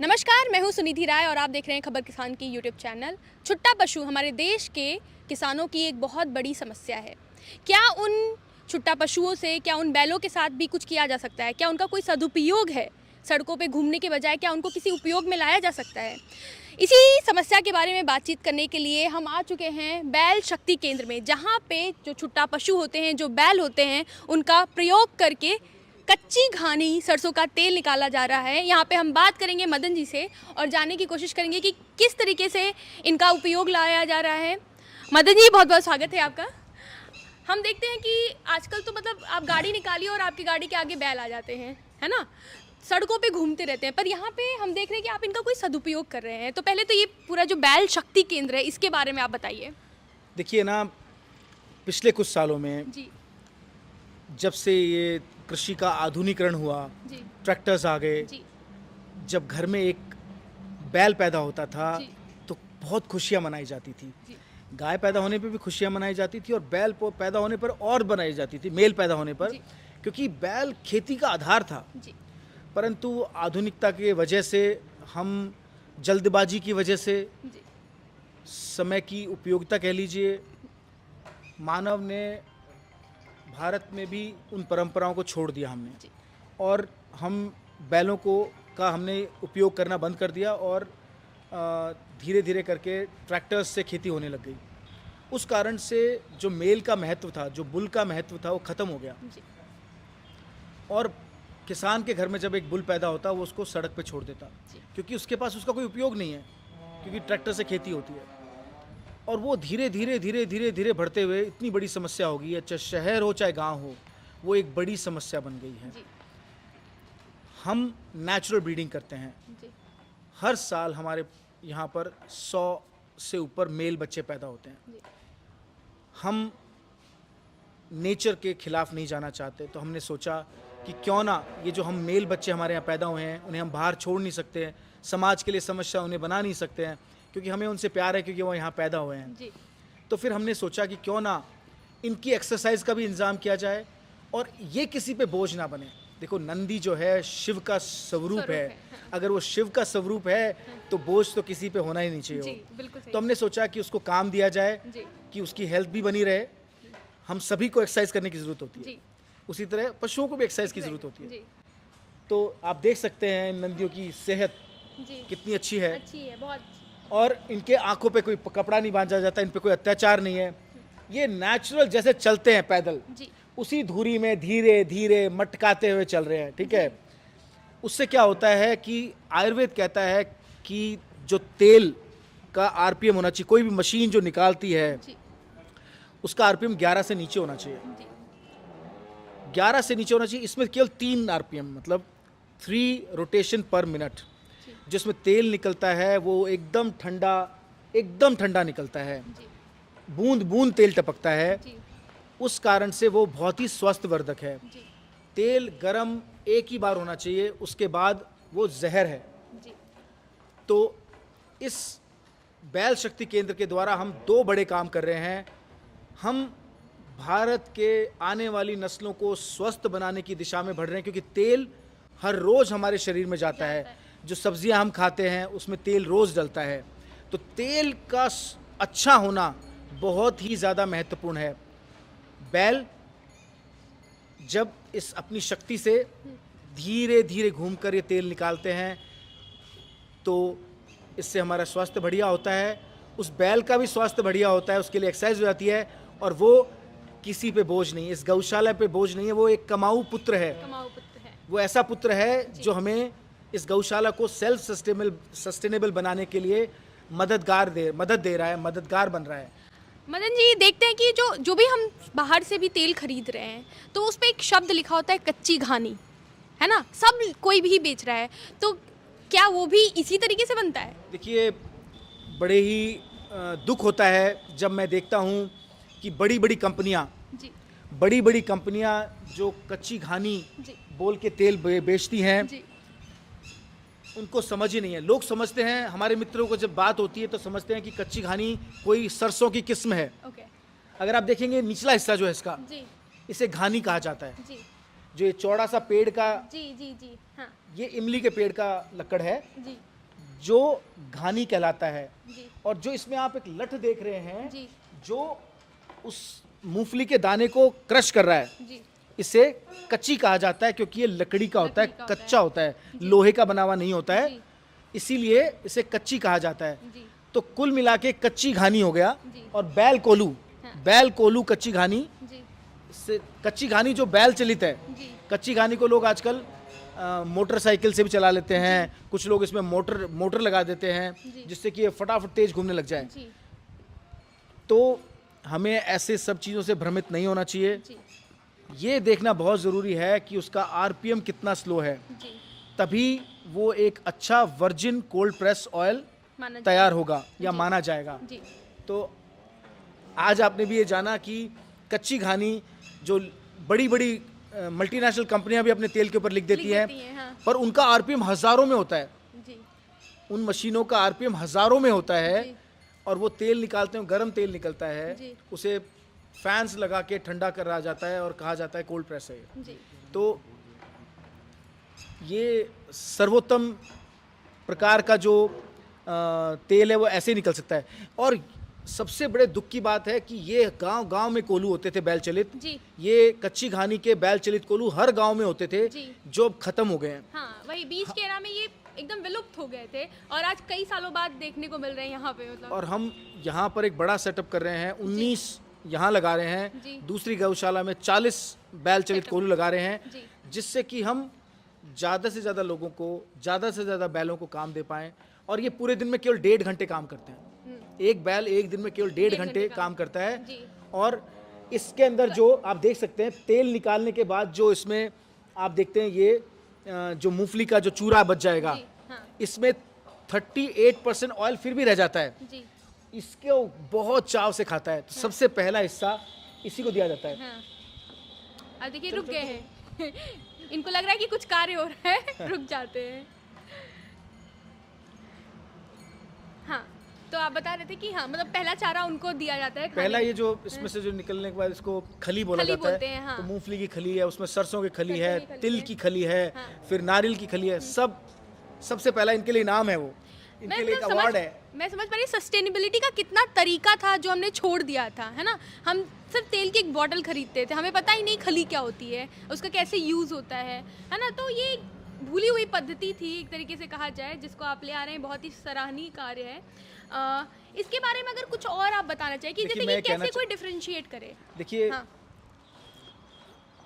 नमस्कार, मैं हूं सुनिधि राय और आप देख रहे हैं खबर किसान की यूट्यूब चैनल। छुट्टा पशु हमारे देश के किसानों की एक बहुत बड़ी समस्या है। क्या उन छुट्टा पशुओं से, क्या उन बैलों के साथ भी कुछ किया जा सकता है? क्या उनका कोई सदुपयोग है? सड़कों पे घूमने के बजाय क्या उनको किसी उपयोग में लाया जा सकता है? इसी समस्या के बारे में बातचीत करने के लिए हम आ चुके हैं बैल शक्ति केंद्र में, जहाँ पे जो छुट्टा पशु होते हैं, जो बैल होते हैं, उनका प्रयोग करके कच्ची घानी सरसों का तेल निकाला जा रहा है। यहाँ पे हम बात करेंगे मदन जी से और जानने की कोशिश करेंगे कि किस तरीके से इनका उपयोग लाया जा रहा है। मदन जी, बहुत बहुत स्वागत है आपका। हम देखते हैं कि आजकल तो मतलब आप गाड़ी निकालिए और आपकी गाड़ी के आगे बैल आ जाते हैं, है ना? सड़कों पे घूमते रहते हैं, पर यहाँ पे हम देख रहे हैं कि आप इनका कोई सदुपयोग कर रहे हैं। तो पहले तो ये पूरा जो बैल शक्ति केंद्र है, इसके बारे में आप बताइए। देखिए ना, पिछले कुछ सालों में जी जब से ये कृषि का आधुनिकीकरण हुआ, जी ट्रैक्टर्स आ गए, जी जब घर में एक बैल पैदा होता था जी तो बहुत खुशियाँ मनाई जाती थी। जी गाय पैदा होने पे भी खुशियाँ मनाई जाती थी और पैदा होने पर और बनाई जाती थी, मेल पैदा होने पर, जी क्योंकि बैल खेती का आधार था। जी परंतु आधुनिकता की वजह से, हम जल्दबाजी की वजह से, जी समय की उपयोगिता कह लीजिए, मानव ने भारत में भी उन परंपराओं को छोड़ दिया हमने, जी और हम बैलों का हमने उपयोग करना बंद कर दिया और धीरे धीरे करके ट्रैक्टर्स से खेती होने लग गई। उस कारण से जो मेल का महत्व था, जो बुल का महत्व था, वो ख़त्म हो गया। जी और किसान के घर में जब एक बुल पैदा होता, वो उसको सड़क पे छोड़ देता, जी क्योंकि उसके पास उसका कोई उपयोग नहीं है, क्योंकि ट्रैक्टर से खेती होती है। और वो धीरे धीरे धीरे धीरे धीरे बढ़ते हुए इतनी बड़ी समस्या हो गई है, चाहे शहर हो चाहे गांव हो, वो एक बड़ी समस्या बन गई है। जी हम नेचुरल ब्रीडिंग करते हैं। जी हर साल हमारे यहाँ पर 100 से ऊपर मेल बच्चे पैदा होते हैं। जी हम नेचर के खिलाफ नहीं जाना चाहते, तो हमने सोचा कि क्यों ना ये जो हम मेल बच्चे हमारे यहाँ पैदा हुए हैं, उन्हें हम बाहर छोड़ नहीं सकते हैं, समाज के लिए समस्या उन्हें बना नहीं सकते हैं, क्योंकि हमें उनसे प्यार है, क्योंकि वो यहाँ पैदा हुए हैं। जी तो फिर हमने सोचा कि क्यों ना इनकी एक्सरसाइज का भी इंतज़ाम किया जाए और ये किसी पे बोझ ना बने। देखो, नंदी जो है शिव का स्वरूप है। हाँ। अगर वो शिव का स्वरूप है तो बोझ तो किसी पे होना ही नहीं चाहिए जी, हो। बिल्कुल सही। तो हमने सोचा कि उसको काम दिया जाए, जी कि उसकी हेल्थ भी बनी रहे। हम सभी को एक्सरसाइज करने की ज़रूरत होती है, जी उसी तरह पशुओं को भी एक्सरसाइज की ज़रूरत होती है। जी तो आप देख सकते हैं इन नंदियों की सेहत जी कितनी अच्छी है, अच्छी है, बहुत अच्छी। और इनके आंखों पे कोई कपड़ा नहीं बांधा जाता, इन पे कोई अत्याचार नहीं है। ये नेचुरल जैसे चलते हैं पैदल, जी उसी धुरी में धीरे धीरे मटकाते हुए चल रहे हैं, ठीक है। उससे क्या होता है कि आयुर्वेद कहता है कि जो तेल का आरपीएम होना चाहिए, कोई भी मशीन जो निकालती है, जी उसका आरपीएम 11 से नीचे होना चाहिए। जी 11 से नीचे होना चाहिए। इसमें केवल 3 आरपीएम, मतलब 3 रोटेशन पर मिनट, जी जिसमें तेल निकलता है वो एकदम ठंडा निकलता है, जी बूंद बूंद तेल टपकता है। जी उस कारण से वो बहुत ही स्वास्थ्यवर्धक है। जी तेल गरम एक ही बार होना चाहिए, उसके बाद वो जहर है। जी तो इस बैल शक्ति केंद्र के द्वारा हम 2 बड़े काम कर रहे हैं। हम भारत के आने वाली नस्लों को स्वस्थ बनाने की दिशा में बढ़ रहे हैं, क्योंकि तेल हर रोज़ हमारे शरीर में जाता है। जो सब्जियां हम खाते हैं उसमें तेल रोज़ डलता है, तो तेल का अच्छा होना बहुत ही ज़्यादा महत्वपूर्ण है। बैल जब इस अपनी शक्ति से धीरे धीरे घूमकर ये तेल निकालते हैं, तो इससे हमारा स्वास्थ्य बढ़िया होता है, उस बैल का भी स्वास्थ्य बढ़िया होता है, उसके लिए एक्सरसाइज हो जाती है, और वो किसी पे बोझ नहीं है, इस गौशाला पे बोझ नहीं है। वो एक कमाऊ पुत्र है, कमाऊ पुत्र है। वो ऐसा पुत्र है जो हमें इस गौशाला को सेल्फ सस्टेनेबल बनाने के लिए मदद दे रहा है, मददगार बन रहा है। मदन जी, देखते हैं कि जो भी हम बाहर से भी तेल खरीद रहे हैं, तो उस पे एक शब्द लिखा होता है कच्ची घानी, है ना? सब कोई भी बेच रहा है, तो क्या वो भी इसी तरीके से बनता है? देखिए, बड़े ही दुख होता है जब मैं देखता हूँ कि बड़ी जी बड़ी कंपनियाँ जो कच्ची घानी जी बोल के तेल बेचती हैं, जी उनको समझ ही नहीं है। लोग समझते हैं, हमारे मित्रों को जब बात होती है तो समझते हैं कि कच्ची घानी कोई सरसों की किस्म है। ओके अगर आप देखेंगे निचला हिस्सा जो है इसका, जी इसे घानी कहा जाता है। जी जो ये चौड़ा सा पेड़ का, जी जी जी, हाँ ये इमली के पेड़ का लकड़ है जी जो घानी कहलाता है। जी और जो इसमें आप एक लठ देख रहे हैं जी जो उस मूंगफली के दाने को क्रश कर रहा है, जी इसे कच्ची कहा जाता है क्योंकि ये लकड़ी का होता है, लकड़ी का होता है। कच्चा होता है, लोहे का बना हुआ नहीं होता है, जी इसीलिए इसे कच्ची कहा जाता है। जी तो कुल मिला के कच्ची घानी हो गया। जी। और बैल कोलू, हाँ। बैल कोलू कच्ची घानी, जी इससे कच्ची घानी जो बैल चलित है, जी कच्ची घानी को लोग आजकल मोटरसाइकिल से भी चला लेते हैं, कुछ लोग इसमें मोटर लगा देते जी। हैं जिससे कि ये फटाफट तेज घूमने लग जाए। जी तो हमें ऐसे सब चीज़ों से भ्रमित नहीं होना चाहिए। जी ये देखना बहुत ज़रूरी है कि उसका आरपीएम कितना स्लो है, जी, तभी वो एक अच्छा वर्जिन कोल्ड प्रेस ऑयल माना तैयार होगा या जी। माना जाएगा। जी तो आज आपने भी ये जाना कि कच्ची घानी जो बड़ी बड़ी मल्टीनेशनल कंपनियां भी अपने तेल के ऊपर लिख देती हैं, हाँ पर उनका आरपीएम हज़ारों में होता है। जी उन मशीनों का आरपीएम हज़ारों में होता है जी और वो तेल निकालते हैं, गर्म तेल निकलता है, जी। उसे फैंस लगा के ठंडा करा जाता है और कहा जाता है कोल्ड प्रेस है ये। जी तो ये सर्वोत्तम प्रकार का जो तेल है वो ऐसे ही निकल सकता है। और सबसे बड़े दुख की बात है कि ये गांव गांव में कोलू होते थे बैल चलित, जी ये कच्ची घानी के बैल चलित कोलू हर गांव में होते थे जी। जो अब खत्म हो गए हैं। हाँ, वही बीच के एरा में ये एकदम विलुप्त हो गए थे और आज कई सालों बाद देखने को मिल रहे हैं यहाँ पे, मतलब। और हम यहाँ पर एक बड़ा सेटअप कर रहे हैं, 19 यहाँ लगा रहे हैं, जी। दूसरी गौशाला में 40 बैल चलित सेटअप। कोलू लगा रहे हैं, जी जिससे कि हम ज़्यादा से ज़्यादा लोगों को, ज़्यादा से ज़्यादा बैलों को काम दे पाएँ। और ये पूरे दिन में केवल 1.5 घंटे काम करते हैं। एक बैल एक दिन में केवल 1.5 घंटे काम करता है। जी। और इसके अंदर जो आप देख सकते हैं, तेल निकालने के बाद जो इसमें आप देखते हैं ये जो मूंगफली का जो चूरा बच जाएगा, जी, हाँ इसमें 38% ऑयल फिर भी रह जाता है। जी, इसको बहुत चाव से खाता है, तो सबसे पहला हिस्सा इसी को दिया जाता है। हाँ। अब देखिए रुक गए हैं इनको लग रहा है कि कुछ कार्य हो रहा है रुक जाते हैं। हाँ, तो आप बता रहे थे कि हाँ, मतलब पहला चारा उनको दिया जाता है खाने पहला में। ये जो इसमें से जो निकलने के बाद इसको खली बोला खली जाता बोलते है। हैं, हाँ। तो मूंगफली की खली है, उसमें सरसों की खली है, सरसों की खली तिल है। की खली है, हाँ। फिर नारियल की खली है। सबसे पहला इनके लिए इनाम है, वो इनके लिए एक मतलब अवार्ड है। मैं समझ पा रही सस्टेनेबिलिटी का कितना तरीका था जो हमने छोड़ दिया था, है ना। हम सिर्फ तेल की एक बॉटल खरीदते थे, हमें पता ही नहीं खली क्या होती है, उसका कैसे यूज़ होता है ना। तो ये एक भूली हुई पद्धति थी एक तरीके से कहा जाए, जिसको आप ले आ रहे हैं, बहुत ही सराहनीय कार्य है। इसके बारे में अगर कुछ और आप बताना चाहिए कि देखिए, जैसे मैं ये कहना कैसे कोई डिफरेंशिएट करे। देखिए, हाँ।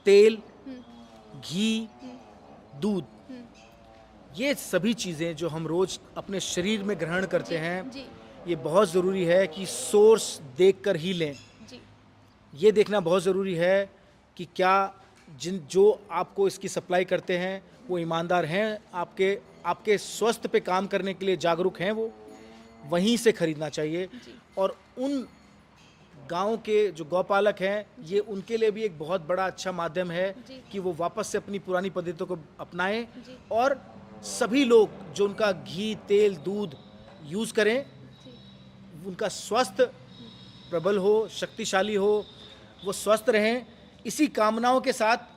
तेल, हम्म, घी, दूध, हम्म, ये सभी चीज़ें जो हम रोज अपने शरीर में ग्रहण करते हैं, जी ये बहुत ज़रूरी है कि सोर्स देखकर ही लें। जी ये देखना बहुत ज़रूरी है कि क्या जो आपको इसकी सप्लाई करते हैं वो ईमानदार हैं, आपके स्वास्थ्य पे काम करने के लिए जागरूक हैं, वो वहीं से खरीदना चाहिए। जी। और उन गांव के जो गौपालक हैं, ये उनके लिए भी एक बहुत बड़ा अच्छा माध्यम है जी। कि वो वापस से अपनी पुरानी पद्धतियों को अपनाएं जी। और सभी लोग जो उनका घी, तेल, दूध यूज़ करें, जी उनका स्वास्थ्य प्रबल हो, शक्तिशाली हो, वो स्वस्थ रहें। इसी कामनाओं के साथ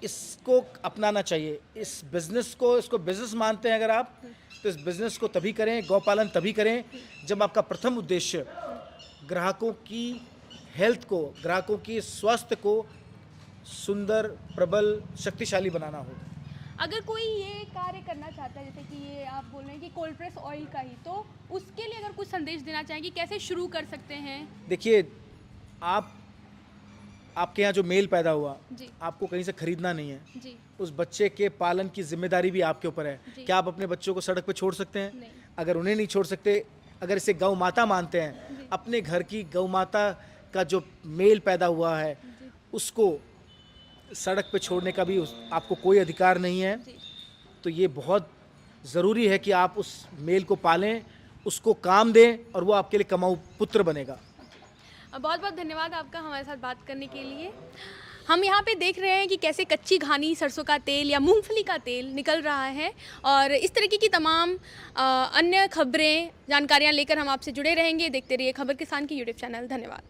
इसको अपनाना चाहिए। इस बिज़नेस को, इसको बिज़नेस मानते हैं अगर आप, तो इस बिज़नेस को तभी करें, गौपालन तभी करें जब आपका प्रथम उद्देश्य ग्राहकों की हेल्थ को, ग्राहकों की स्वास्थ्य को सुंदर, प्रबल, शक्तिशाली बनाना हो। अगर कोई ये कार्य करना चाहता है, जैसे कि ये आप बोल रहे हैं कि कोल्ड प्रेस ऑयल का ही, तो उसके लिए अगर कुछ संदेश देना चाहेंगे, कैसे शुरू कर सकते हैं? देखिए, आपके यहाँ जो मेल पैदा हुआ, जी आपको कहीं से खरीदना नहीं है। जी उस बच्चे के पालन की जिम्मेदारी भी आपके ऊपर है। जी। क्या आप अपने बच्चों को सड़क पे छोड़ सकते हैं? नहीं। अगर उन्हें नहीं छोड़ सकते, अगर इसे गौ माता मानते हैं, जी। अपने घर की गौ माता का जो मेल पैदा हुआ है, जी उसको सड़क पे छोड़ने का भी आपको कोई अधिकार नहीं है। जी तो ये बहुत ज़रूरी है कि आप उस मेल को पालें, उसको काम दें और वो आपके लिए कमाऊ पुत्र बनेगा। बहुत बहुत धन्यवाद आपका हमारे साथ बात करने के लिए। हम यहाँ पे देख रहे हैं कि कैसे कच्ची घानी सरसों का तेल या मूंगफली का तेल निकल रहा है, और इस तरीके की तमाम अन्य खबरें, जानकारियाँ लेकर हम आपसे जुड़े रहेंगे। देखते रहिए खबर किसान की यूट्यूब चैनल। धन्यवाद।